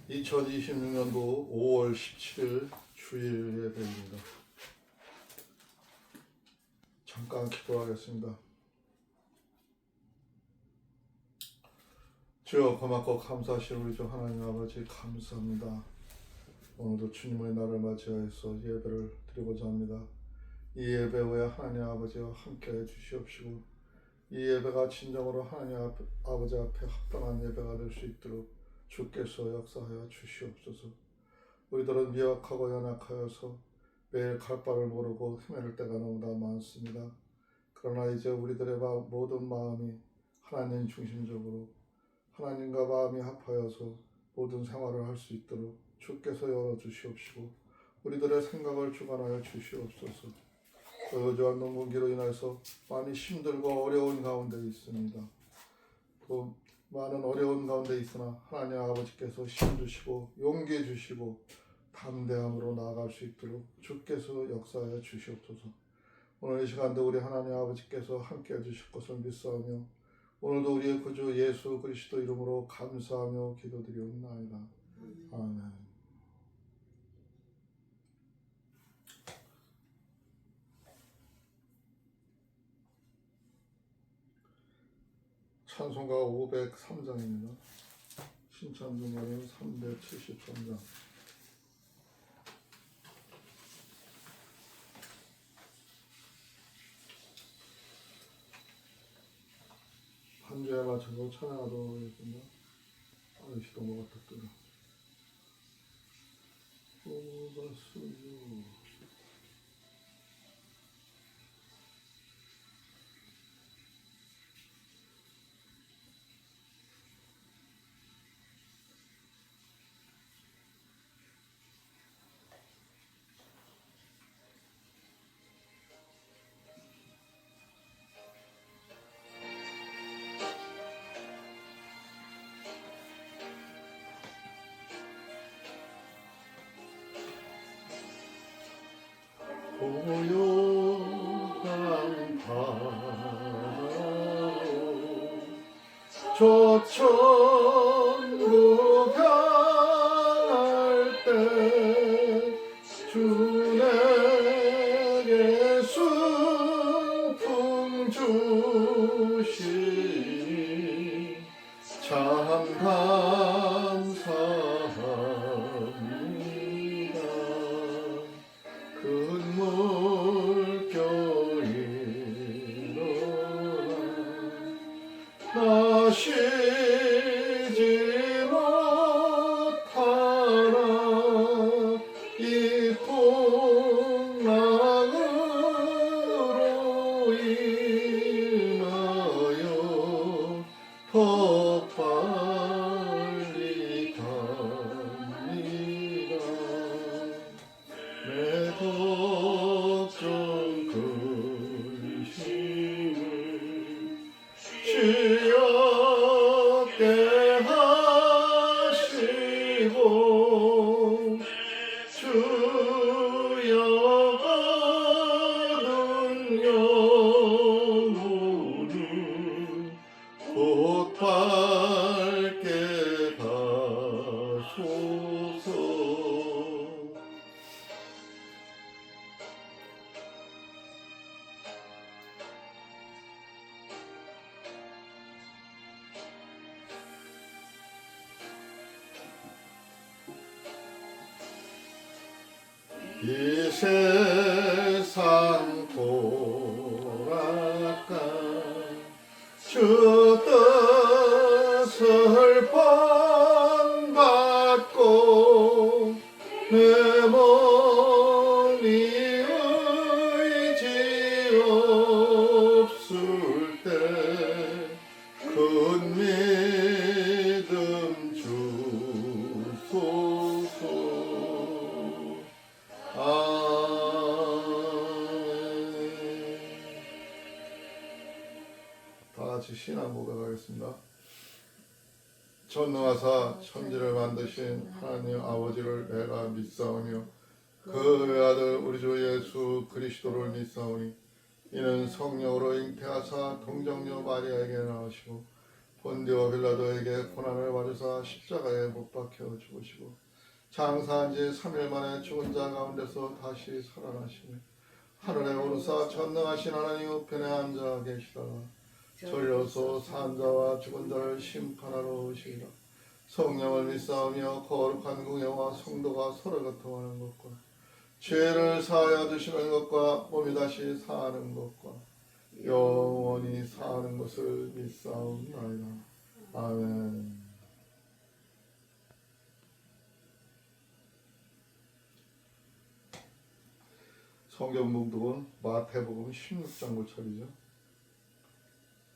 2026년도 5월 17일 주일 예배입니다. 잠깐 기도하겠습니다. 주여, 고맙고 감사하신 우리 주 하나님 아버지, 감사합니다. 오늘도 주님의 날을 맞이하여서 예배를 드리고자 합니다. 이 예배 후에 하나님 아버지와 함께해 주시옵시고, 이 예배가 진정으로 하나님 아버지 앞에 합당한 예배가 될 수 있도록 주께서 역사하여 주시옵소서. 우리들은 미약하고 연약하여서 매일 갈 바를 모르고 헤매를 때가 너무나 많습니다. 그러나 이제 우리들의 모든 마음이 하나님 중심적으로 하나님과 마음이 합하여서 모든 생활을 할 수 있도록 주께서 열어주시옵시고, 우리들의 생각을 주관하여 주시옵소서. 어저한 농번기로 인해서 많이 힘들고 어려운 가운데 있습니다. 또 많은 어려운 가운데 있으나 하나님 아버지께서 힘 주시고 용기 주시고 담대함으로 나아갈 수 있도록 주께서 역사하여 주시옵소서. 오늘 이 시간도 우리 하나님 아버지께서 함께해 주실 것을 믿사오며, 오늘도 우리의 구주 예수 그리스도 이름으로 감사하며 기도드리옵나이다. 아멘. 찬송가 503장입니다. 신찬송가는 373장. 반주에 맞춰서 찬양하도록 하겠습니다. 아이씨도 뭐 같다 뜨라. 오바스요. 고요한 바다로 저 천국 향할 때 주 내게 순풍 주시니 참 감사합니다. 큰 물결이로라 나 쉬지 못하나 이 풍랑으로 인하여 더 빨리 갑니다. 내 걱정 근심을 주였게 하시고 주여 얻은 영혼은 곧 밝게 가소서. 이 세상 돌아가 주 뜻을 본받고 내 몸이 의지 없을 때 큰 믿음 주소서. 다같이 신앙 고백하겠습니다. 전능하사 천지를 만드신 하나님 아버지를 내가 믿사오며 그 외아들 우리 주 예수 그리스도를 믿사오니 이는 성령으로 잉태하사 동정녀 마리아에게 나으시고 본디오 빌라도에게 고난을 받으사 십자가에 못 박혀 죽으시고 장사한 지 3일 만에 죽은 자 가운데서 다시 살아나시며 하늘에 오르사 전능하신 하나님 우편에 앉아 계시다가 졸려서 산 자와 죽은 자를 심판하러 오시리라. 성령을 믿사오며 거룩한 공예와 성도가 서로 교통하는 것과 죄를 사하여 주시는 것과 몸이 다시 사는 것과 영원히 사는 것을 믿사옵나이다. 아멘. 성경 봉독은 마태복음 16장부터이죠.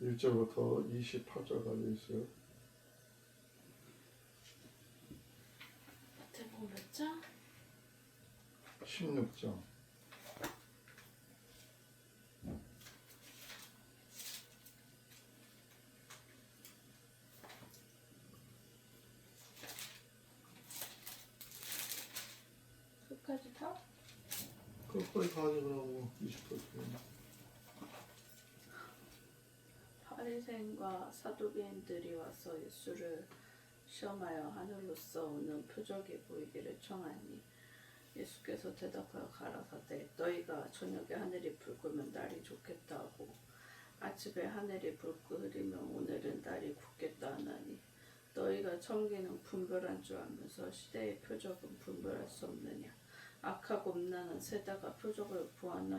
1절부터 28절까지 있어요. 마태복음 몇 장? 16장. 끝까지 다? 끝까지 가져가라고 28절. 바리새인과 사두개인들이 와서 예수를 시험하여 하늘로서 오는 표적이 보이기를 청하니 예수께서 대답하여 가라사대 너희가 저녁에 하늘이 붉으면 날이 좋겠다 하고 아침에 하늘이 붉고 흐리면 오늘은 날이 굳겠다 하나니 너희가 청기는 분별한 줄 알면서 시대의 표적은 분별할 수 없느냐. 악하고 음란한 세다가 표적을 보았나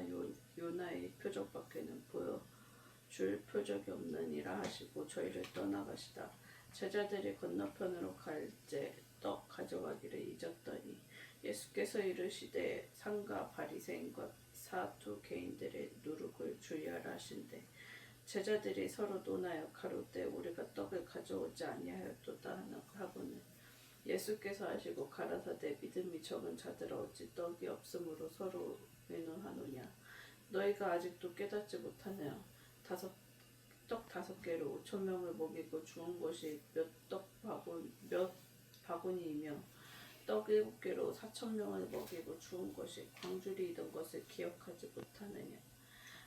요나의 표적밖에는 보여줄 표적이 없느니라 하시고 저희를 떠나가시다. 제자들이 건너편으로 갈때 떡 가져가기를 잊었더니 예수께서 이르시되 상가 바리새인과 사두개인들의 누룩을 주의하라 하신대 제자들이 서로 논하여 가로되 우리가 떡을 가져오지 아니하였도다 하고는 예수께서 하시고 가라사대 믿음이 적은 자들아 어찌 떡이 없으므로 서로 의논하노냐. 너희가 아직도 깨닫지 못하냐. 떡 5개로 5,000명을 먹이고 죽은 것이 몇 바구니이며 떡 7개로 4,000명을 먹이고 죽은 것이 광주리이던 것을 기억하지 못하느냐.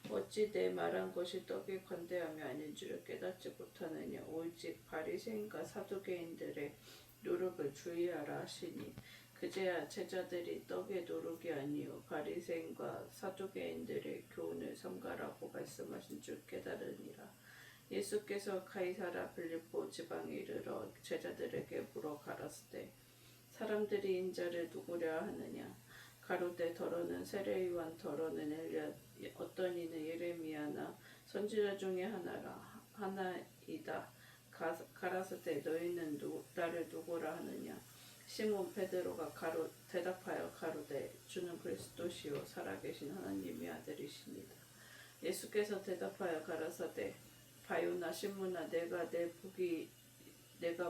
어찌 내 말한 것이 떡이 관대함이 아닌 줄을 깨닫지 못하느냐. 오직 바리새인과 사두개인들의 노룩을 주의하라 하시니 그제야 제자들이 떡의 노룩이 아니요 바리새인과 사두개인들의 교훈을 삼가라고 말씀하신 줄 깨달으니라. 예수께서 가이사랴 빌립보 지방에 이르러 제자들에게 물어 가라사대 사람들이 인자를 누구랴 하느냐. 가로되 더러는 세례 요한 더러는 엘리야 어떤 이는 예레미야나 선지자 중에 하나이다. 가라사대 너희는 나를 누구라 하느냐. 시몬 베드로가 대답하여 가로되 주는 그리스도시요 살아계신 하나님의 아들이시니라. 예수께서 대답하여 가라사대 바요나 시몬아 내가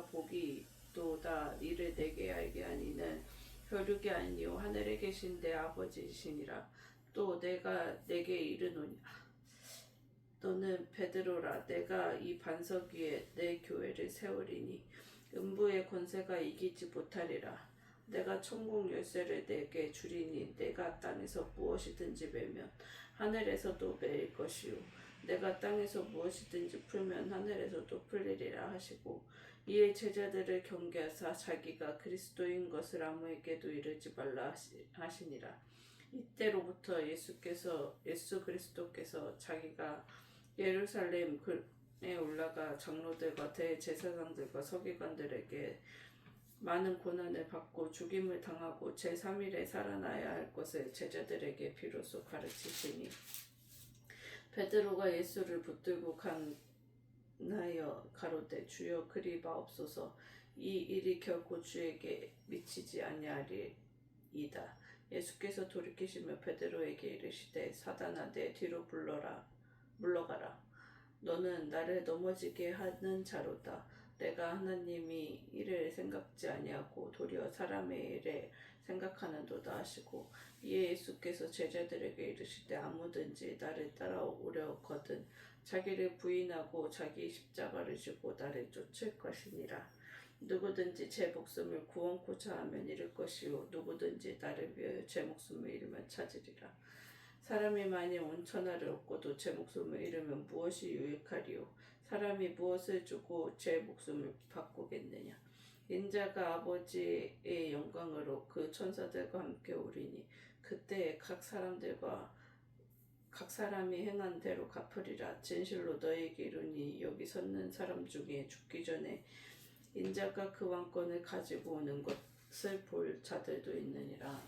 보기 또 다 이를 내게 알게 하니는 혈육이 아니요 하늘에 계신 내 아버지이시니라. 또 내가 내게 이르노니 너는 베드로라. 내가 이 반석 위에 내 교회를 세우리니 음부의 권세가 이기지 못하리라. 내가 천국 열쇠를 내게 주리니 내가 땅에서 무엇이든지 매면 하늘에서도 매일 것이요 내가 땅에서 무엇이든지 풀면 하늘에서도 풀리리라 하시고 이에 제자들을 경계하사 자기가 그리스도인 것을 아무에게도 이르지 말라 하시니라. 이때로부터 예수 그리스도께서 자기가 예루살렘에 올라가 장로들과 대제사장들과 서기관들에게 많은 고난을 받고 죽임을 당하고 제3일에 살아나야 할 것을 제자들에게 비로소 가르치시니 베드로가 예수를 붙들고 간하여 가로되 주여 그리 마옵소서 이 일이 결코 주에게 미치지 아니하리이다. 예수께서 돌이키시며 베드로에게 이르시되 사단아 내 뒤로 물러가라. 너는 나를 넘어지게 하는 자로다. 내가 하나님의 일을 생각지 아니하고 도리어 사람의 일에 생각하는도다 하시고 이에 예수께서 제자들에게 이르시되 아무든지 나를 따라오려거든 자기를 부인하고 자기 십자가를 지고 나를 쫓을 것이니라. 누구든지 제 목숨을 구원코자 하면 잃을 것이요 누구든지 나를 위하여 제 목숨을 잃으면 찾으리라. 사람이 만일 온 천하를 얻고도 제 목숨을 잃으면 무엇이 유익하리요. 사람이 무엇을 주고 제 목숨을 바꾸겠느냐. 인자가 아버지의 영광으로 그 천사들과 함께 오리니 그때 각 사람이 행한 대로 갚으리라. 진실로 너희에게 이르니 여기 섰는 사람 중에 죽기 전에 인자가 그 왕권을 가지고 오는 것을 볼 자들도 있느니라.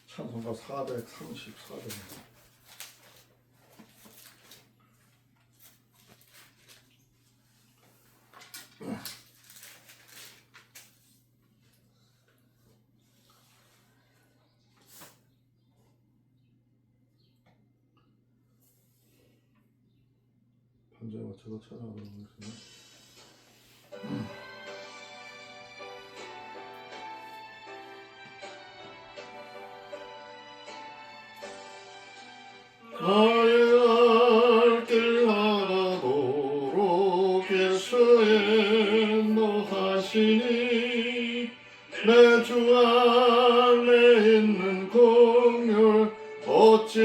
찬송가 434장. 반주에 맞춰서 찾아보도록 하겠습니다. 나의 길 나가도록 예수의 인도하시니 내 주 안에 있는 긍휼 어찌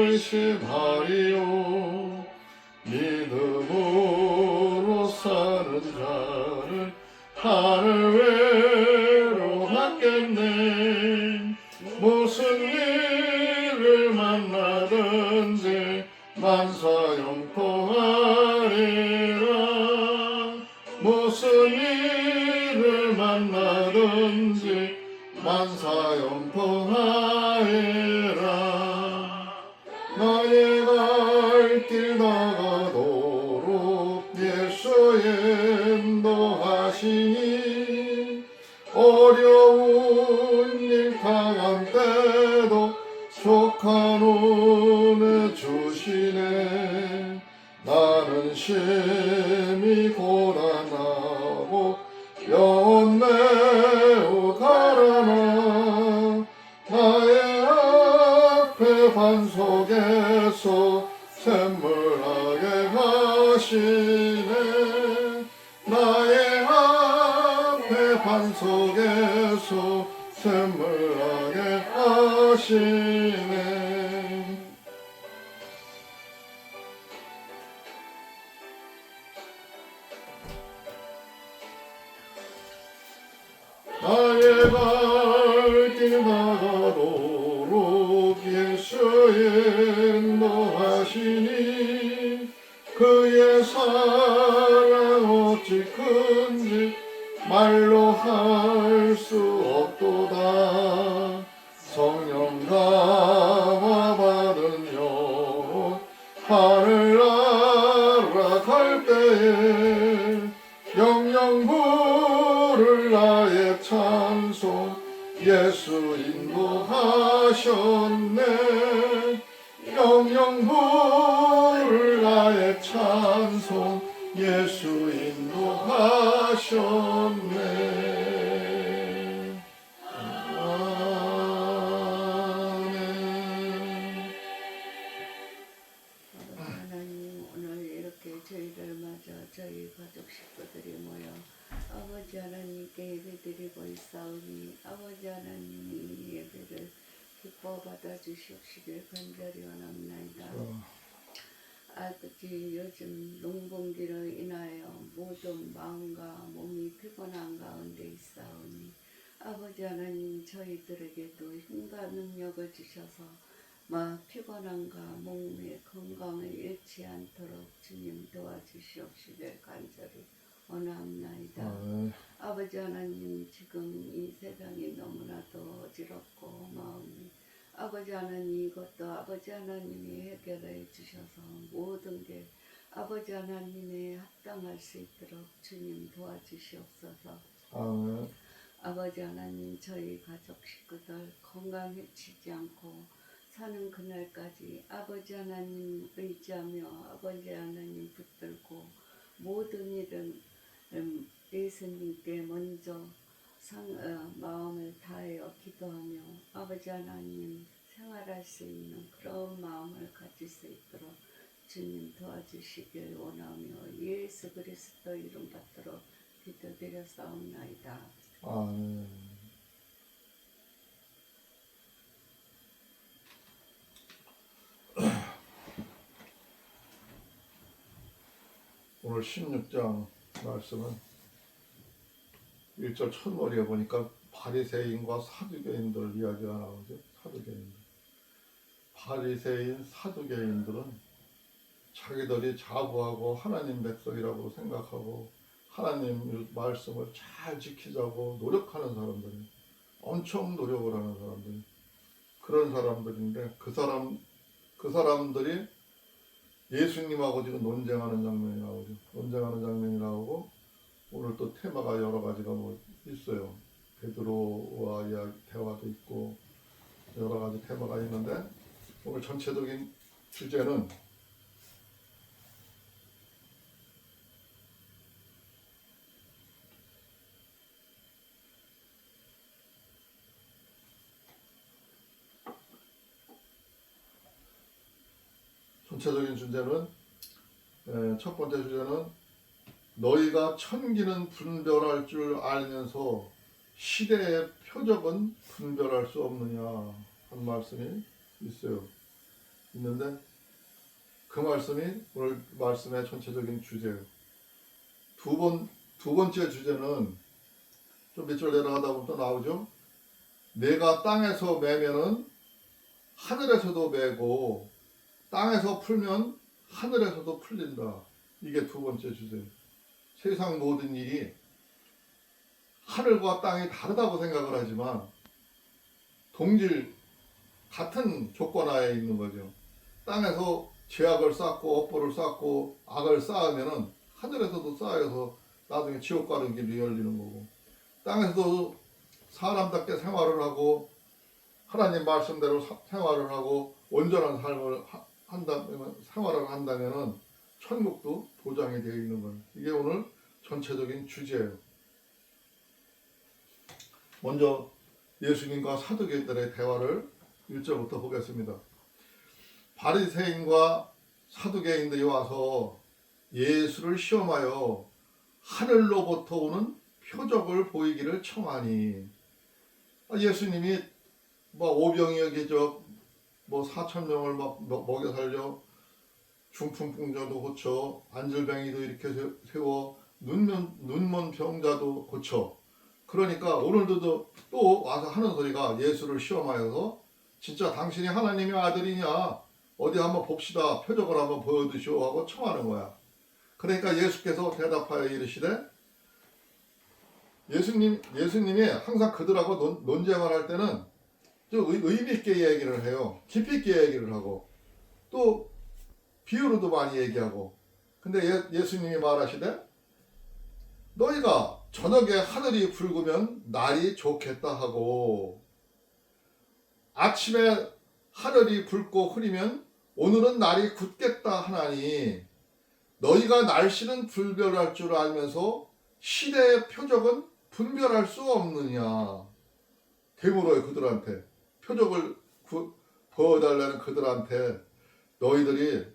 의심하리요. 믿음으로 사는 자는 하늘 외로웠겠네. 무슨 일을 만나든지 만사형통하리라. 무슨 일을 만나든지 만사형통하리라. 나의 갈 길 나가도록 예수의 인도하시니 어려운 일 당한 때도 족한 은혜 주시네. 나는 심히 고난하고 영혼 매우 가라나. 나의 앞에 반석에서 샘물하게 하시네. 나의 앞에 반석에서 샘물하게 하시네. 나의 갈 길 나가도록 예수의 인도하시니 그의 사랑 어찌 큰지 말로 할 수 없도다. 성령 감화 받은 영혼 하늘 날아갈 때에 영영 부를 나의 찬송 예수 인도하셨네. 영영 부를 나의 찬송 예수 인도하셨네. 아멘. 하나님, 오늘 이렇게 저희를 맞아 저희 가족 식구들이 모여 아버지 하나님께 예배드리고 있사오니 아버지 하나님 이 예배를 기뻐 받아주시옵시길 간절히 원합나이다. 아버지 요즘 농번기로 인하여 모든 마음과 몸이 피곤한 가운데 있사오니 아버지 하나님 저희들에게도 힘과 능력을 주셔서 피곤함과 몸의 건강을 잃지 않도록 주님 도와주시옵시길 간절히 원합나이다. 아버지 하나님 지금 이 세상이 너무나도 어지럽고 마음이 아버지 하나님 이것도 아버지 하나님이 해결해 주셔서 모든 게 아버지 하나님에 합당할 수 있도록 주님 도와주시옵소서. 아버지 하나님 저희 가족 식구들 건강해지지 않고 사는 그날까지 아버지 하나님 의지하며 아버지 하나님 붙들고 모든 일은 예수님께 먼저 마음을 다하여 기도하며 아버지 하나님 생활할 수 있는 그런 마음을 가질 수 있도록 주님 도와주시길 원하며 예수 그리스도 이름 받들어 기도드렸사옵나이다. 아멘. 오늘 16장 말씀은 1절 첫머리에 보니까 바리새인과 사두개인들 이야기가 나오죠. 사두개인들. 바리새인, 사두개인들은 자기들이 자부하고 하나님 백성이라고 생각하고 하나님 말씀을 잘 지키자고 노력하는 사람들이, 엄청 노력을 하는 사람들이, 그런 사람들인데 그 사람들이 예수님하고 지금 논쟁하는 장면이 나오죠. 논쟁하는 장면이 나오고, 오늘 또 테마가 여러 가지가 뭐 있어요. 베드로와 대화도 있고 여러 가지 테마가 있는데, 오늘 전체적인 주제는 첫 번째 주제는 너희가 천기는 분별할 줄 알면서 시대의 표적은 분별할 수 없느냐 한 말씀이 있는데, 그 말씀이 오늘 말씀의 전체적인 주제예요. 두 번째 주제는 좀 밑줄 내려가다 보면 또 나오죠. 내가 땅에서 매면은 하늘에서도 매고 땅에서 풀면 하늘에서도 풀린다. 이게 두 번째 주제예요. 세상 모든 일이 하늘과 땅이 다르다고 생각을 하지만 동질 같은 조건 하에 있는 거죠. 땅에서 죄악을 쌓고 업보를 쌓고 악을 쌓으면은 하늘에서도 쌓여서 나중에 지옥 가는 길이 열리는 거고, 땅에서도 사람답게 생활을 하고 하나님 말씀대로 생활을 하고 온전한 삶을 생활을 한다면은 천국도 보장이 되어 있는 거예요. 이게 오늘 전체적인 주제예요. 먼저 예수님과 사두개인들의 대화를 1절부터 보겠습니다. 바리새인과 사두개인들이 와서 예수를 시험하여 하늘로부터 오는 표적을 보이기를 청하니, 예수님이 오병이어 기적, 4,000명을 먹여 살려 중풍풍자도 고쳐, 안질뱅이도 이렇게 세워, 눈먼 병자도 고쳐. 그러니까 오늘도 또 와서 하는 소리가 예수를 시험하여서 진짜 당신이 하나님의 아들이냐, 어디 한번 봅시다, 표적을 한번 보여주시오 하고 청하는 거야. 그러니까 예수께서 대답하여 이르시되, 예수님이 항상 그들하고 논쟁을 할 때는 좀 의미 있게 얘기를 해요. 깊이 있게 얘기를 하고 또 비유로도 많이 얘기하고. 근데 예수님이 말하시되, 너희가 저녁에 하늘이 붉으면 날이 좋겠다 하고 아침에 하늘이 붉고 흐리면 오늘은 날이 굳겠다 하나니, 너희가 날씨는 분별할 줄 알면서 시대의 표적은 분별할 수 없느냐. 되물어요. 그들한테 표적을 보여달라는 그들한테, 너희들이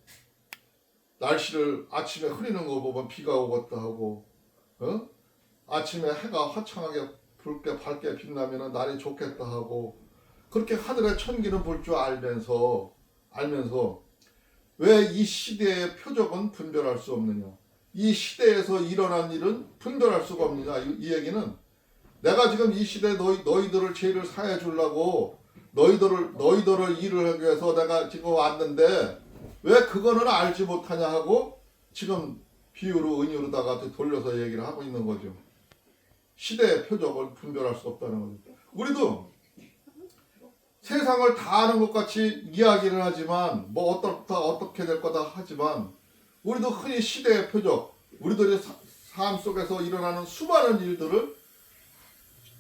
날씨를 아침에 흐리는 거 보면 비가 오겠다 하고, 아침에 해가 화창하게 붉게 밝게 빛나면 날이 좋겠다 하고, 그렇게 하늘의 천기는 볼 줄 알면서 왜 이 시대의 표적은 분별할 수 없느냐, 이 시대에서 일어난 일은 분별할 수가 없느냐. 이 얘기는 내가 지금 이 시대에 너희들을 죄를 사해 주려고 너희들을 일을 하기 위해서 내가 지금 왔는데 왜 그거는 알지 못하냐 하고 지금 비유로 은유로다가 돌려서 얘기를 하고 있는 거죠. 시대의 표적을 분별할 수 없다는 거죠. 우리도 세상을 다 아는 것 같이 이야기를 하지만 어떻게 될 거다 하지만, 우리도 흔히 시대의 표적, 우리들의 삶 속에서 일어나는 수많은 일들을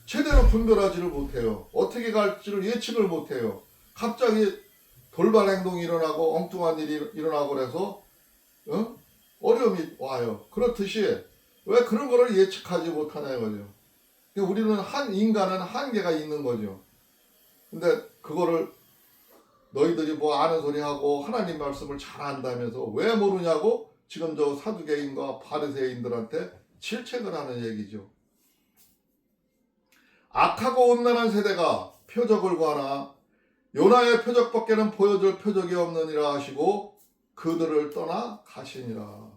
제대로 분별하지를 못해요. 어떻게 갈지를 예측을 못해요. 갑자기 돌발 행동이 일어나고 엉뚱한 일이 일어나고 그래서 어려움이 와요. 그렇듯이 왜 그런 거를 예측하지 못하냐 이거죠. 우리는 인간은 한계가 있는 거죠. 근데 그거를 너희들이 아는 소리 하고 하나님 말씀을 잘 안다면서 왜 모르냐고 지금 저 사두개인과 바리새인들한테 질책을 하는 얘기죠. 악하고 온난한 세대가 표적을 구하나 요나의 표적밖에는 보여줄 표적이 없느니라 하시고 그들을 떠나 가시니라.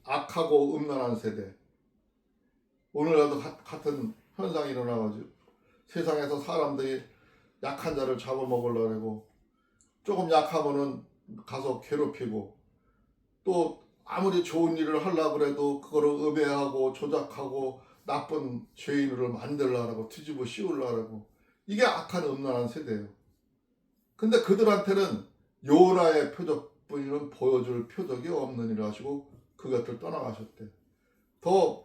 악하고 음란한 세대. 오늘날도 같은 현상이 일어나가지고 세상에서 사람들이 약한 자를 잡아먹으려고 하고 조금 약하면은 가서 괴롭히고 또 아무리 좋은 일을 하려고 해도 그거를 음해하고 조작하고 나쁜 죄인을 만들려고 뒤집어 씌우려고 이게 악한 음란한 세대예요. 근데 그들한테는 요나의 표적뿐이는 보여줄 표적이 없느니라 하시고 그것들 떠나가셨대. 더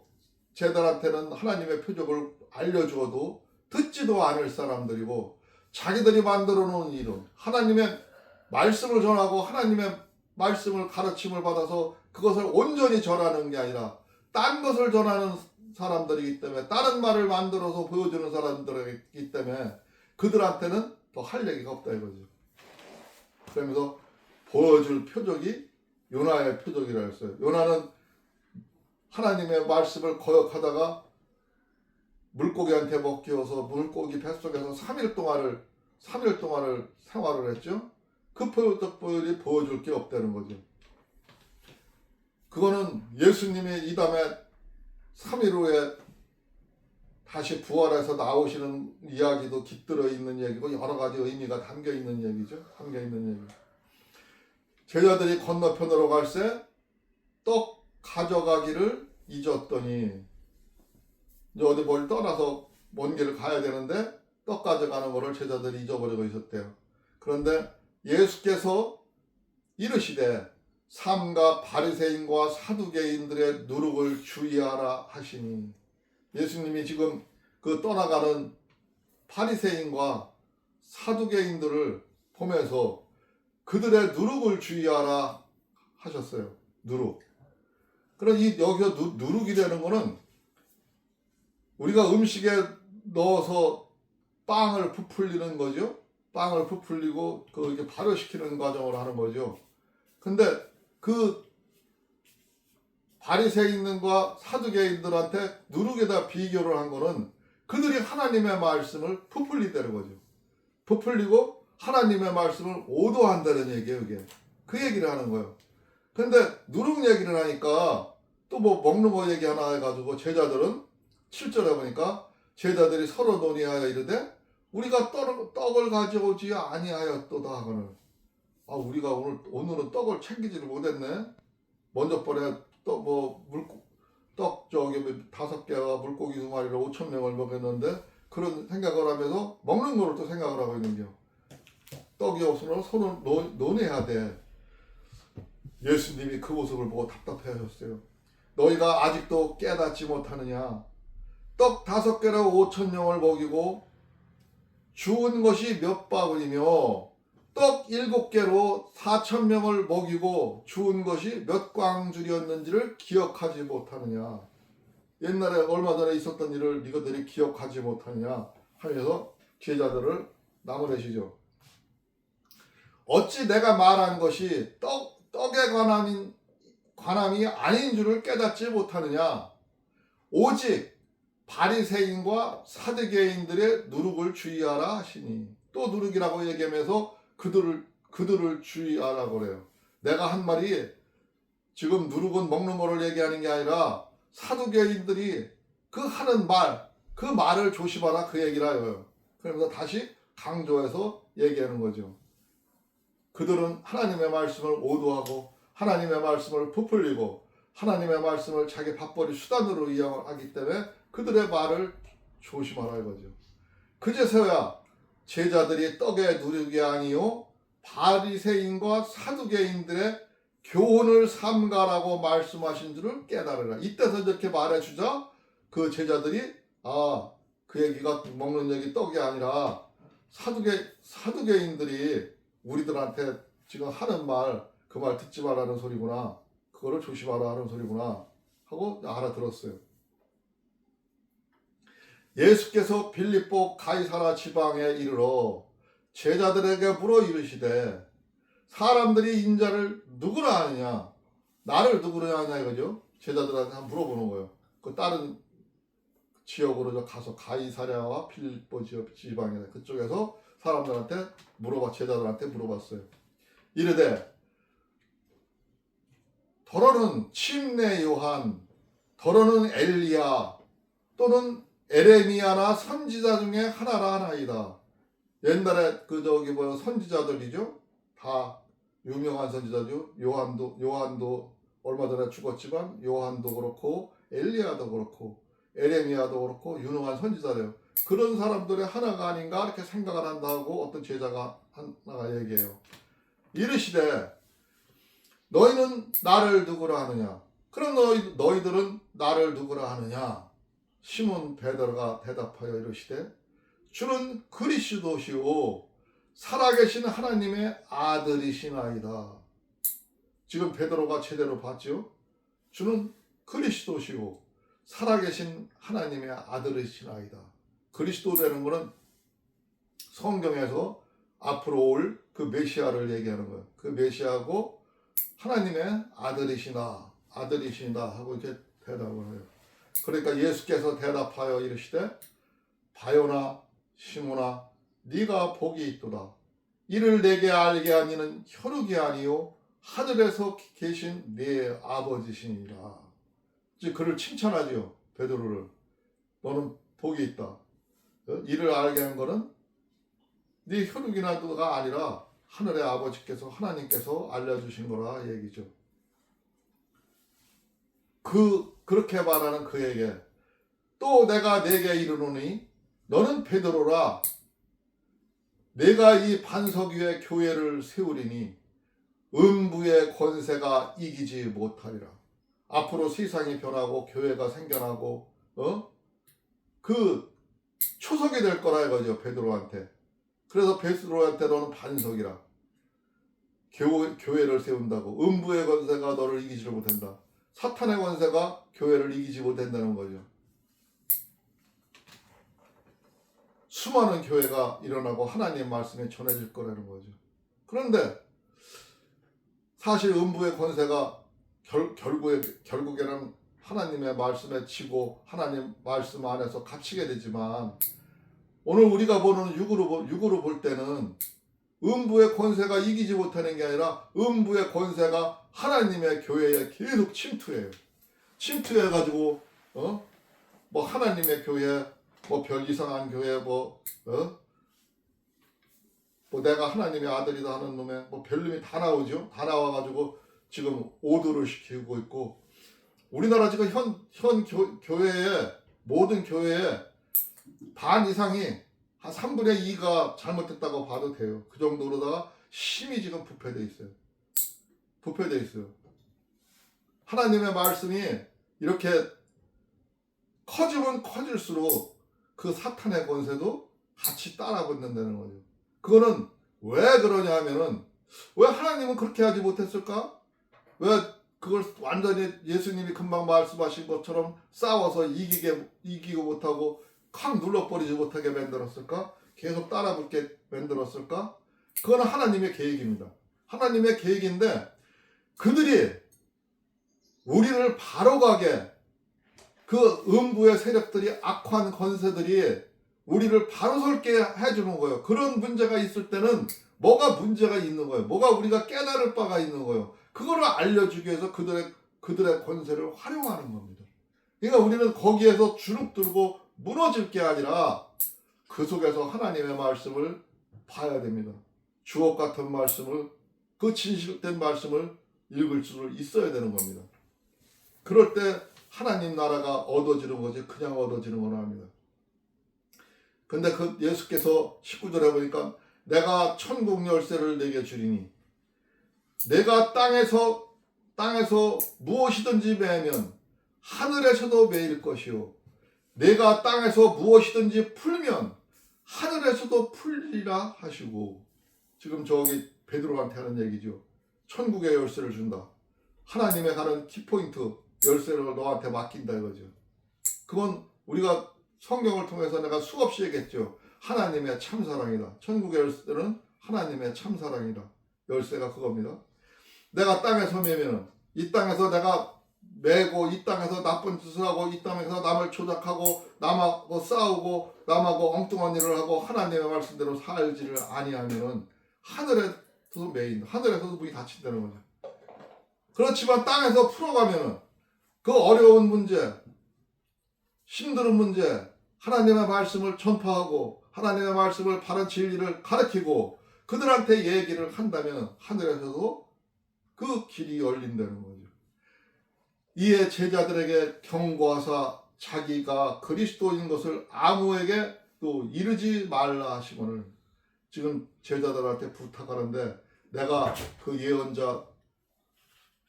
쟤들한테는 하나님의 표적을 알려주어도 듣지도 않을 사람들이고 자기들이 만들어 놓은 이론 하나님의 말씀을 전하고 하나님의 말씀을 가르침을 받아서 그것을 온전히 전하는 게 아니라 딴 것을 전하는 사람들이기 때문에 다른 말을 만들어서 보여주는 사람들이기 때문에 그들한테는 더 할 얘기가 없다 이거죠. 그러면서 보여줄 표적이 요나의 표적이라 했어요. 요나는 하나님의 말씀을 거역하다가 물고기한테 먹혀서 물고기 뱃속에서 3일 동안을 생활을 했죠. 그 표적들이 보여줄 게 없다는 거죠. 그거는 예수님이 이 다음에 3일 후에 다시 부활해서 나오시는 이야기도 깃들어 있는 얘기고 여러 가지 의미가 담겨 있는 얘기죠. 담겨 있는 얘기. 제자들이 건너편으로 갈새 떡 가져가기를 잊었더니 이제 어디 멀리 떠나서 먼 길을 가야 되는데 떡 가져가는 것을 제자들이 잊어버리고 있었대요. 그런데 예수께서 이르시되 삼가 바리새인과 사두개인들의 누룩을 주의하라 하시니 예수님이 지금 그 떠나가는 바리새인과 사두개인들을 보면서 그들의 누룩을 주의하라 하셨어요. 누룩. 그럼 이 여기서 누룩이라는 거는 우리가 음식에 넣어서 빵을 부풀리는 거죠. 빵을 부풀리고 이렇게 발효시키는 과정을 하는 거죠. 근데 그 바리새인들과 사두개인들한테 누룩에다 비교를 한 거는 그들이 하나님의 말씀을 부풀리다는 거죠. 부풀리고 하나님의 말씀을 오도한다는 얘기예요. 이게 그 얘기를 하는 거예요. 근데 누룩 얘기를 하니까 또 뭐 먹는 거 얘기 하나 해가지고 제자들은 7절에 보니까 제자들이 서로 논의하여 이르되 우리가 떡을 가져오지 아니하였도다 하거늘. 아 우리가 오늘은 떡을 챙기지를 못했네. 먼저 번에 떡 저기 5개와 물고기 2마리를 5,000명을 먹였는데 그런 생각을 하면서 먹는 거를 또 생각을 하고 있는겨. 떡이 없으면 서로 논해야 돼. 예수님이 그 모습을 보고 답답해 하셨어요. 너희가 아직도 깨닫지 못하느냐. 떡 5개로 5,000명을 먹이고 주운 것이 몇 바구니며 떡 7개로 4,000명을 먹이고 주운 것이 몇 광줄이었는지를 기억하지 못하느냐. 옛날에 얼마 전에 있었던 일을 너희들이 기억하지 못하느냐 하면서 제자들을 나무래시죠. 어찌 내가 말한 것이 떡의 관함이 아닌 줄을 깨닫지 못하느냐. 오직 바리새인과 사두개인들의 누룩을 주의하라 하시니. 또 누룩이라고 얘기하면서 그들을 주의하라고 그래요. 내가 한 말이 지금 누룩은 먹는 거를 얘기하는 게 아니라 사두개인들이 그 하는 말, 그 말을 조심하라 그 얘기라요. 그러면서 다시 강조해서 얘기하는 거죠. 그들은 하나님의 말씀을 오도하고 하나님의 말씀을 부풀리고 하나님의 말씀을 자기 밥벌이 수단으로 이용하기 때문에 그들의 말을 조심하라 이거죠. 그제서야 제자들이 떡의 누룩이 아니요 바리새인과 사두개인들의 교훈을 삼가라고 말씀하신 줄을 깨달으라. 이때서 이렇게 말해주자 그 제자들이 그 얘기가 먹는 얘기 떡이 아니라 사두개인들이 우리들한테 지금 하는 말 그 말 듣지 말라는 소리구나. 그거를 조심하라 하는 소리구나 하고 알아들었어요. 예수께서 빌립보 가이사라 지방에 이르러 제자들에게 물어 이르시되 사람들이 인자를 누구라 하느냐. 나를 누구라 하냐 이거죠. 제자들한테 한번 물어보는 거예요. 그 다른 지역으로 가서 가이사랴와 빌립보 지방에 그쪽에서 사람들한테 제자들한테 물어봤어요. 이르되 더러는 침례 요한, 더러는 엘리야 또는 에레미야나 선지자 중에 하나라 하나이다. 옛날에 선지자들이죠. 다 유명한 선지자죠. 요한도 얼마 전에 죽었지만 요한도 그렇고 엘리야도 그렇고 에레미야도 그렇고 유명한 선지자래요. 그런 사람들의 하나가 아닌가 이렇게 생각을 한다고 어떤 제자가 하나가 얘기해요. 이르시되 너희는 나를 누구라 하느냐? 그럼 너희들은 나를 누구라 하느냐? 시몬 베드로가 대답하여 이르시되 주는 그리스도시오 살아계신 하나님의 아들이시나이다. 지금 베드로가 제대로 봤죠? 주는 그리스도시오 살아계신 하나님의 아들이시나이다. 그리스도라는 것은 성경에서 앞으로 올 그 메시아를 얘기하는 거예요. 그 메시아고 하나님의 아들이시나 하고 이렇게 대답을 해요. 그러니까 예수께서 대답하여 이르시되 바요나 시몬아 네가 복이 있도다. 이를 내게 알게 하니는 혈육이 아니요 하늘에서 계신 네 아버지시니라. 즉 그를 칭찬하지요. 베드로를. 너는 복이 있다. 이를 알게 한 거는 네 혈육이나가 아니라 하늘의 아버지께서 하나님께서 알려주신 거라 얘기죠. 그렇게 말하는 그에게 또 내가 네게 이르노니 너는 베드로라. 내가 이 반석 위에 교회를 세우리니 음부의 권세가 이기지 못하리라. 앞으로 세상이 변하고 교회가 생겨나고 그 초석이 될 거라 이거죠. 베드로한테. 그래서 베드로한테 너는 반석이라. 교회를 세운다고. 음부의 권세가 너를 이기지를 못한다. 사탄의 권세가 교회를 이기지 못한다는 거죠. 수많은 교회가 일어나고 하나님의 말씀이 전해질 거라는 거죠. 그런데 사실 음부의 권세가 결국에는 하나님의 말씀에 지고 하나님 말씀 안에서 갇히게 되지만 오늘 우리가 보는 육으로 볼 때는 음부의 권세가 이기지 못하는 게 아니라 음부의 권세가 하나님의 교회에 계속 침투해요. 침투해가지고 뭐 하나님의 교회 뭐 별 이상한 교회 뭐 내가 하나님의 아들이다 하는 놈의 뭐 별놈이 다 나오죠. 다 나와가지고 지금 오도를 시키고 있고 우리나라 지금 현 교회에 모든 교회에 반 이상이 한 3분의 2가 잘못됐다고 봐도 돼요. 그 정도로다가 심히 지금 부패돼 있어요. 하나님의 말씀이 이렇게 커지면 커질수록 그 사탄의 권세도 같이 따라 붙는다는 거죠. 그거는 왜 그러냐 하면은 왜 하나님은 그렇게 하지 못했을까? 왜 그걸 완전히 예수님이 금방 말씀하신 것처럼 싸워서 이기고 못하고 콱 눌러버리지 못하게 만들었을까? 계속 따라붙게 만들었을까? 그건 하나님의 계획입니다. 하나님의 계획인데 그들이 우리를 바로 가게 그 음부의 세력들이 악한 권세들이 우리를 바로 설게 해주는 거예요. 그런 문제가 있을 때는 뭐가 문제가 있는 거예요. 뭐가 우리가 깨달을 바가 있는 거예요. 그거를 알려주기 위해서 그들의 권세를 활용하는 겁니다. 그러니까 우리는 거기에서 주눅들고 무너질 게 아니라 그 속에서 하나님의 말씀을 봐야 됩니다. 주옥 같은 말씀을 그 진실된 말씀을 읽을 수 있어야 되는 겁니다. 그럴 때 하나님 나라가 얻어지는 거지 그냥 얻어지는 건 아닙니다. 근데 그 예수께서 19절에 보니까 내가 천국 열쇠를 내게 주리니 내가 땅에서 무엇이든지 매면 하늘에서도 매일 것이요 내가 땅에서 무엇이든지 풀면 하늘에서도 풀리라 하시고 지금 저기 베드로한테 하는 얘기죠. 천국의 열쇠를 준다. 하나님의 가는 키포인트 열쇠를 너한테 맡긴다 이거죠. 그건 우리가 성경을 통해서 내가 수없이 얘기했죠. 하나님의 참사랑이다. 천국의 열쇠는 하나님의 참사랑이다. 열쇠가 그겁니다. 내가 땅에서 매면은 이 땅에서 내가 매고 이 땅에서 나쁜 짓을 하고 이 땅에서 남을 조작하고 남하고 싸우고 남하고 엉뚱한 일을 하고 하나님의 말씀대로 살지를 아니하면은 하늘에서도 매인다. 하늘에서도 문이 닫힌다는 거죠. 그렇지만 땅에서 풀어가면은 그 어려운 문제, 힘든 문제, 하나님의 말씀을 전파하고 하나님의 말씀을 바른 진리를 가르치고 그들한테 얘기를 한다면 하늘에서도 그 길이 열린다는 거죠. 이에 제자들에게 경고하사 자기가 그리스도인 것을 아무에게 또 이르지 말라 하시고는 지금 제자들한테 부탁하는데 내가 그 예언자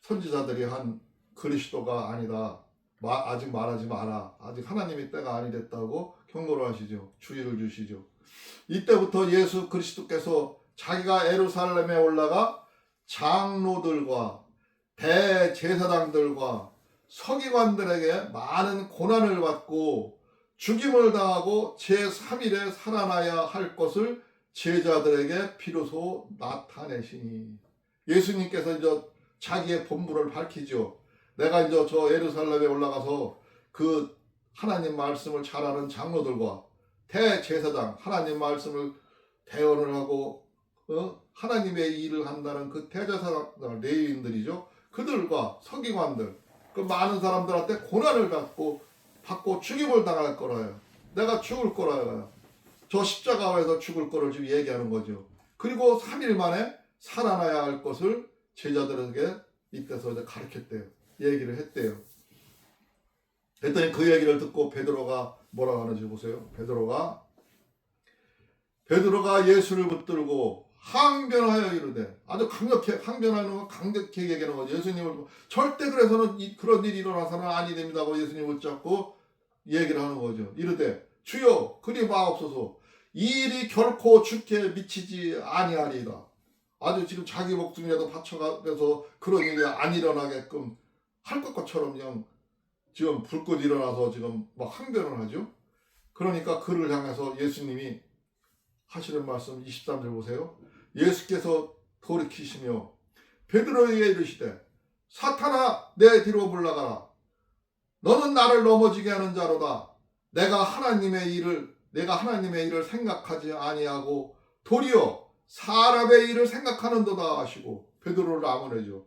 선지자들이 한 그리스도가 아니다. 아직 말하지 마라. 아직 하나님의 때가 아니 됐다고 경고를 하시죠. 주의를 주시죠. 이때부터 예수 그리스도께서 자기가 예루살렘에 올라가 장로들과 대제사장들과 서기관들에게 많은 고난을 받고 죽임을 당하고 제3일에 살아나야 할 것을 제자들에게 비로소 나타내시니 예수님께서 이제 자기의 본부를 밝히죠. 내가 이제 저 예루살렘에 올라가서 그 하나님 말씀을 잘 아는 장로들과 대제사장 하나님 말씀을 대언을 하고 하나님의 일을 한다는 그 대제사장 레위인들이죠. 그들과 서기관들 그 많은 사람들한테 고난을 받고 죽임을 당할 거라요. 내가 죽을 거라요. 저 십자가에서 죽을 거를 지금 얘기하는 거죠. 그리고 3일 만에 살아나야 할 것을 제자들에게 이때서 이제 가르쳤대요. 얘기를 했대요. 그랬더니 그 얘기를 듣고 베드로가 뭐라고 하는지 보세요. 베드로가 예수를 붙들고 항변하여 이르되 아주 강력해 항변하는 거 강력하게 얘기하는 거죠. 예수님을 절대 그래서는 그런 일이 일어나서는 아니 됩니다고 예수님을 붙잡고 얘기를 하는 거죠. 이르되 주여 그리 마옵소서 이 일이 결코 주께 미치지 아니하리이다. 아주 지금 자기 목숨이라도 바쳐가면서 그런 일이 안 일어나게끔 할 것처럼 그냥 지금 불꽃 일어나서 지금 막 항변을 하죠. 그러니까 그를 향해서 예수님이 하시는 말씀 23절 보세요. 예수께서 돌이키시며 베드로에게 이르시되 사탄아 내 뒤로 물러가라. 너는 나를 넘어지게 하는 자로다. 내가 하나님의 일을 생각하지 아니하고 도리어 사람의 일을 생각하는도다 하시고 베드로를 암울해죠.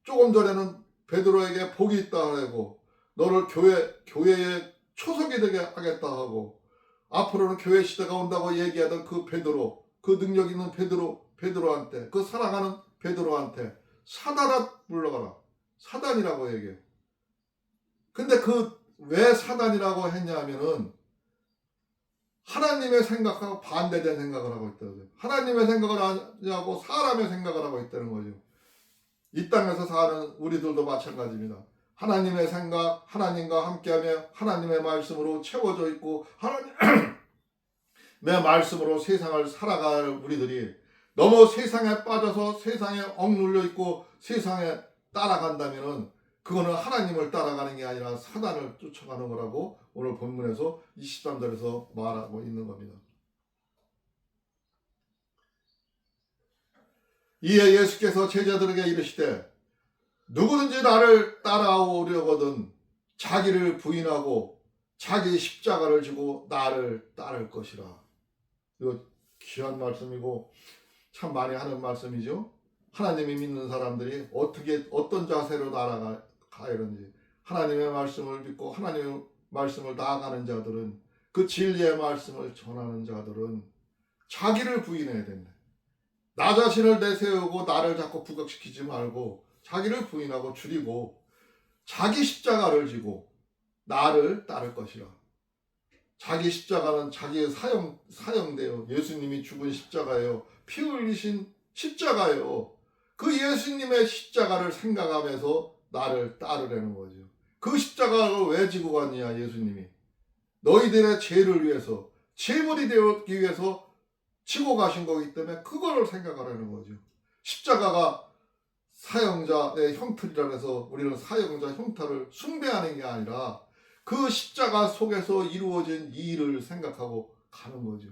조금 전에는 베드로에게 복이 있다 하고 너를 교회의 초석이 되게 하겠다 하고 앞으로는 교회 시대가 온다고 얘기하던 그 베드로, 그 능력 있는 베드로한테, 그 사랑하는 베드로한테 사단아 물러가라. 사단이라고 얘기해. 근데 왜 사단이라고 했냐면은 하나님의 생각하고 반대된 생각을 하고 있다고요. 하나님의 생각을 하고 사람의 생각을 하고 있다는 거죠. 이 땅에서 사는 우리들도 마찬가지입니다. 하나님의 생각, 하나님과 함께하며 하나님의 말씀으로 채워져 있고 하나님의 말씀으로 세상을 살아갈 우리들이 너무 세상에 빠져서 세상에 억눌려 있고 세상에 따라간다면은 그거는 하나님을 따라가는 게 아니라 사단을 쫓아가는 거라고 오늘 본문에서 23절에서 말하고 있는 겁니다. 이에 예수께서 제자들에게 이르시되 누구든지 나를 따라오려거든 자기를 부인하고 자기 십자가를 지고 나를 따를 것이라. 이거 귀한 말씀이고 참 많이 하는 말씀이죠. 하나님이 믿는 사람들이 어떤 자세로 나아가야 하는지 하나님의 말씀을 믿고 하나님의 말씀을 나아가는 자들은 그 진리의 말씀을 전하는 자들은 자기를 부인해야 된다. 나 자신을 내세우고 나를 자꾸 부각시키지 말고 자기를 부인하고 줄이고 자기 십자가를 지고 나를 따를 것이라. 자기 십자가는 자기의 사형돼요. 예수님이 죽은 십자가예요. 피 흘리신 십자가예요. 그 예수님의 십자가를 생각하면서 나를 따르라는 거죠. 그 십자가를 왜 지고 갔느냐 예수님이. 너희들의 죄를 위해서 제물이 되기 위해서 지고 가신 거기 때문에 그거를 생각하라는 거죠. 십자가가 사형자의 형틀이라 해서 우리는 사형자 형탈을 숭배하는 게 아니라 그 십자가 속에서 이루어진 이 일을 생각하고 가는 거죠.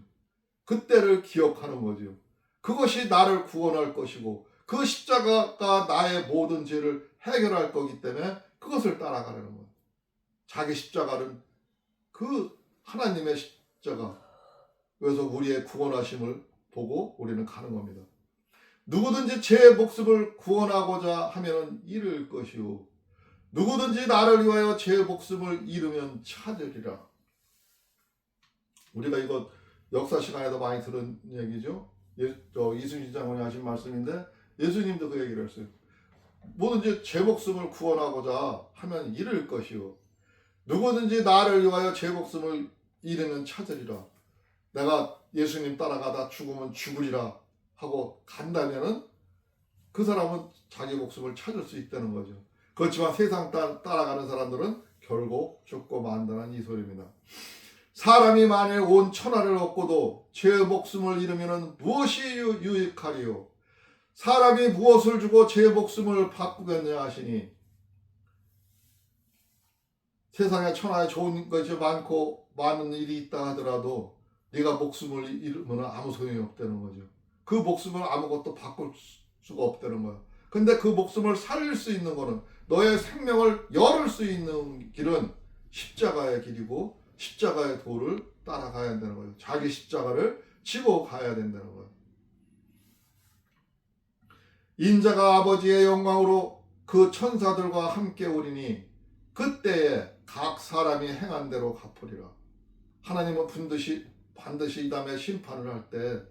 그때를 기억하는 거죠. 그것이 나를 구원할 것이고 그 십자가가 나의 모든 죄를 해결할 거기 때문에 그것을 따라가려는 거예요. 자기 십자가는 그 하나님의 십자가. 그래서 우리의 구원하심을 보고 우리는 가는 겁니다. 누구든지 제 목숨을 구원하고자 하면 잃을 것이요 누구든지 나를 위하여 제 목숨을 잃으면 찾으리라. 우리가 이거 역사 시간에도 많이 들은 얘기죠. 이순신 장군이 하신 말씀인데 예수님도 그 얘기를 했어요. 뭐든지 제 목숨을 구원하고자 하면 잃을 것이요 누구든지 나를 위하여 제 목숨을 잃으면 찾으리라. 내가 예수님 따라가다 죽으면 죽으리라 하고 간다면은 그 사람은 자기 목숨을 찾을 수 있다는 거죠. 그렇지만 세상 따라가는 사람들은 결국 죽고 만다는 이 소리입니다. 사람이 만일 온 천하를 얻고도 제 목숨을 잃으면 무엇이 유익하리요? 사람이 무엇을 주고 제 목숨을 바꾸겠냐 하시니 세상에 천하에 좋은 것이 많고 많은 일이 있다 하더라도 네가 목숨을 잃으면 아무 소용이 없다는 거죠. 그 목숨을 아무것도 바꿀 수가 없다는 거야. 근데 그 목숨을 살릴 수 있는 거는 너의 생명을 열을 수 있는 길은 십자가의 길이고 십자가의 도를 따라가야 한다는 거예요. 자기 십자가를 지고 가야 된다는 거예요. 인자가 아버지의 영광으로 그 천사들과 함께 오리니 그때에 각 사람이 행한 대로 갚으리라. 하나님은 반드시 이 다음에 심판을 할 때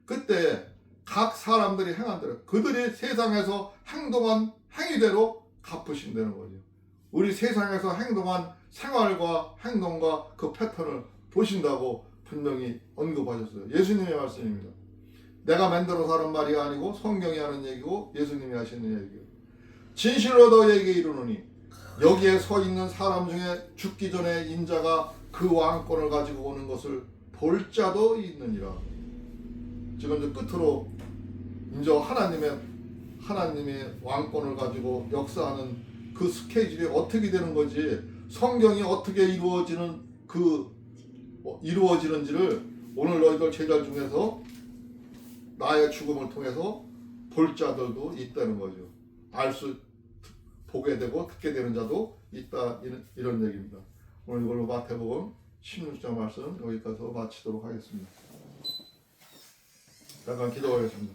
그때 각 사람들이 행한 대로 그들이 세상에서 행동한 행위대로 갚으신다는 거죠. 우리 세상에서 행동한 생활과 행동과 그 패턴을 보신다고 분명히 언급하셨어요. 예수님의 말씀입니다. 내가 만들어서 하는 말이 아니고 성경이 하는 얘기고 예수님이 하시는 얘기예요. 진실로 너희에게 이르노니 여기에 서 있는 사람 중에 죽기 전에 인자가 그 왕권을 가지고 오는 것을 볼 자도 있느니라. 지금 이제 끝으로 이제 하나님의 왕권을 가지고 역사하는 그 스케줄이 어떻게 되는 건지 성경이 어떻게 이루어지는지를 오늘 너희들 제자 중에서 나의 죽음을 통해서 볼 자들도 있다는 거죠. 보게 되고 듣게 되는 자도 있다 이런 얘기입니다. 오늘 이걸로 마태복음 16장 말씀 여기까지 마치도록 하겠습니다. 잠깐 기도하겠습니다.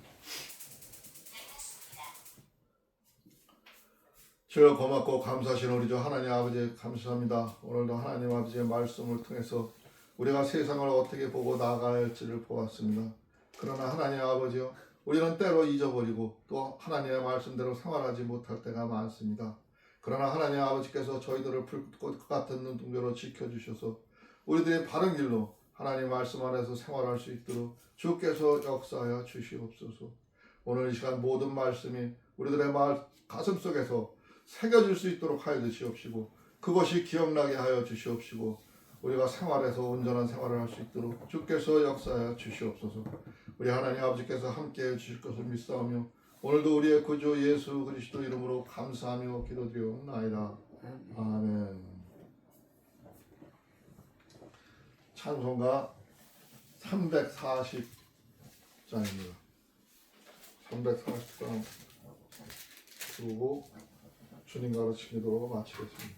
주여 고맙고 감사하신 우리 주 하나님 아버지 감사합니다. 오늘도 하나님 아버지의 말씀을 통해서 우리가 세상을 어떻게 보고 나아가야 할지를 보았습니다. 그러나 하나님 아버지요 우리는 때로 잊어버리고 또 하나님의 말씀대로 생활하지 못할 때가 많습니다. 그러나 하나님 아버지께서 저희들을 불꽃 같은 눈동자로 지켜주셔서 우리들이 바른 길로 하나님 말씀 안에서 생활할 수 있도록 주께서 역사하여 주시옵소서. 오늘 이 시간 모든 말씀이 우리들의 가슴 속에서 새겨질 수 있도록 하여 주시옵시고 그것이 기억나게 하여 주시옵시고 우리가 생활에서 온전한 생활을 할 수 있도록 주께서 역사하여 주시옵소서. 우리 하나님 아버지께서 함께해 주실 것을 믿사오며 오늘도 우리의 구주 예수 그리스도 이름으로 감사하며 기도드리옵나이다. 아멘. 찬송가 340장입니다. 340장 부르고 주님 가르친 기도로 마치겠습니다.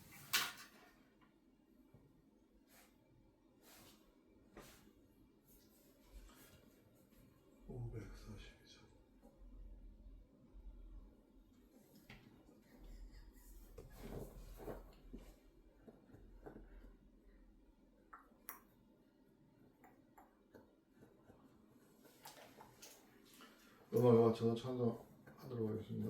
음악에 맞춰서 찬송하도록 하겠습니다.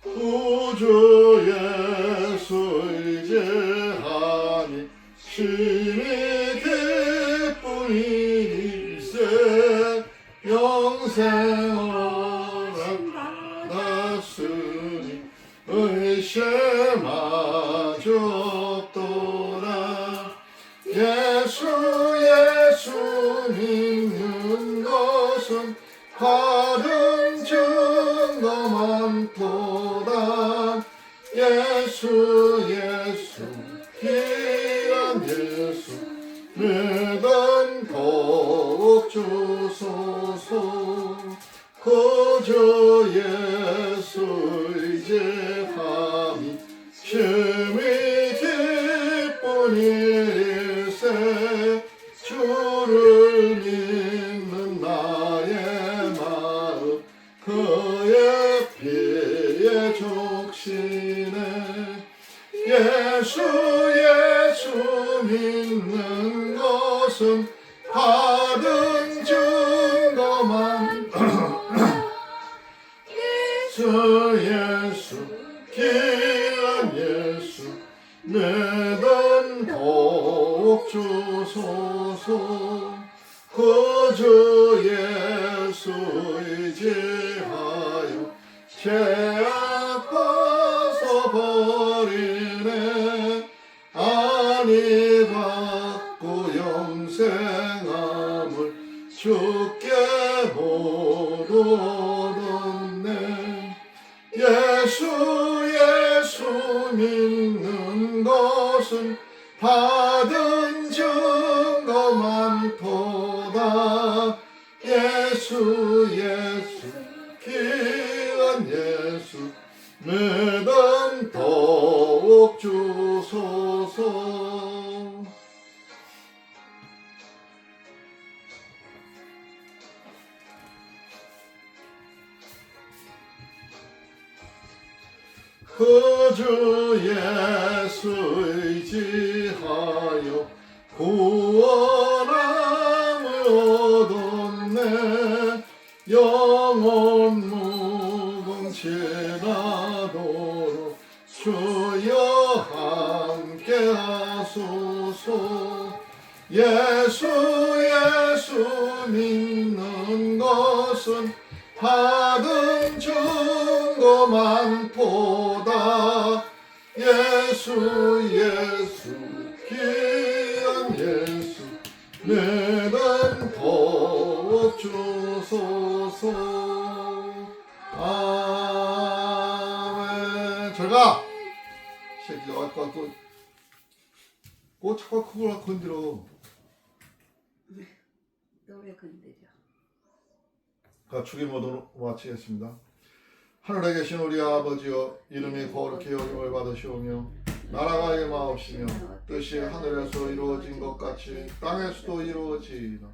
구주 예수 의지하니 심히 기쁨일세 영생을 받았으니 의심하지 없도다. 예수 믿는 것은 바른 증거 많도다. 예수 귀한 예수 믿음 더욱 주소서. 그저 예수 의지하니 일세 주를 믿는 나의 마음 그의 피에 족시네 예수 믿는 것은 받은 증거만 예수 귀한 예수 내던 더욱 주소서 그저 예수 의지하여 죄악 벗어버리네 아니 받고 영생함을 주께 모두 얻었네 예수 믿는 것은 받은 증거만 도다 예수 귀한 예수 매단 더욱 주소서 그주 예수 의지하여 구원함을 얻었네 영원 무궁지나도록 주여 함께 하소서 예수 믿는 것은 받은 증거만 보다 예수 귀한 예수 내는 더욱 주소서 아멘 잘가 새끼가 아까 또 자꾸 그걸 건드려 너 왜 건드려? 주기 모두 마치겠습니다. 하늘에 계신 우리 아버지여 이름이 거룩히 여김을 받으시오며 나라가 임하옵시며 뜻이 하늘에서 이루어진 것 같이 땅에서도 이루어지이다.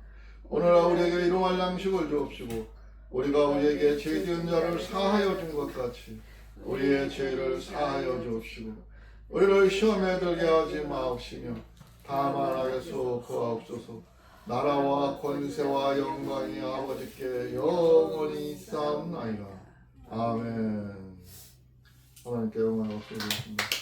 오늘날 우리에게 일용할 양식을 주옵시고 우리가 우리에게 죄 지은 자를 사하여 준 것 같이 우리의 죄를 사하여 주옵시고 우리를 시험에 들게 하지 마옵시며 다만 악에서 구하옵소서. 나라와 권세와 영광이 아버지께 영원히 있사옵나이다. 아멘. 하나님께 영광을 올리겠습니다.